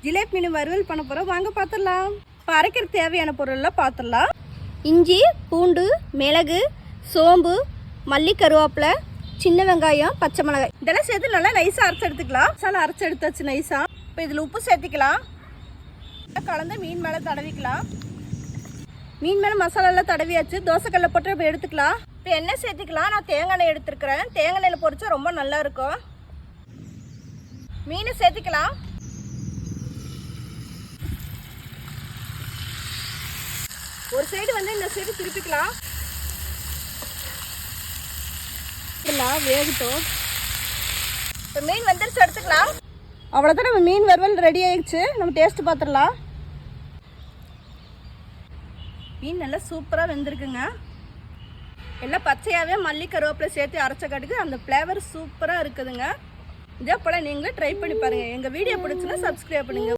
ஜிலேபி மீன் வறுவல் பண்ண போகிறோம், வாங்க பார்த்துடலாம். இப்போ அரைக்கிற தேவையான பொருள்லாம் பார்த்துடலாம். இஞ்சி, பூண்டு, மிளகு, சோம்பு, மல்லி, கருவேப்பிலை, சின்ன வெங்காயம், பச்சை மிளகாய் இதெல்லாம் சேர்த்து நல்லா நைஸாக அரைச்சி எடுத்துக்கலாம். மசாலா அரைச்சி எடுத்தாச்சு நைஸாக. இப்போ இதில் உப்பு சேர்த்திக்கலாம். கலந்து மீன் மேலே தடவிக்கலாம். மீன் மேலே மசாலாலாம் தடவியாச்சு. தோசைக்கல்ல போட்டு இப்போ எடுத்துக்கலாம். இப்போ எண்ணெய் சேர்த்திக்கலாம். நான் தேங்காய் எண்ணெய் எடுத்துருக்கிறேன். தேங்காய் எண்ணெயில் பொரிச்சா ரொம்ப நல்லா இருக்கும். மீனை சேர்த்திக்கலாம். ஒரு சைடு வந்து இந்த சைடு திருப்பிக்கலாம். வேகட்டும். இப்போ மீன் வந்துருச்சு, எடுத்துக்கலாம். அவ்வளோதான், நம்ம மீன் வறுவல் ரெடி ஆயிடுச்சு. நம்ம டேஸ்ட் பார்த்துடலாம். மீன் நல்லா சூப்பராக வெந்திருக்குங்க. எல்லாம் பச்சையாகவே மல்லி கருவேப்பிலை சேர்த்து அரைச்ச காட்டுக்கு அந்த ஃப்ளேவர் சூப்பராக இருக்குதுங்க. இதே போல் நீங்கள் ட்ரை பண்ணி பாருங்கள். எங்கள் வீடியோ பிடிச்சுன்னா சப்ஸ்கிரைப் பண்ணுங்கள்.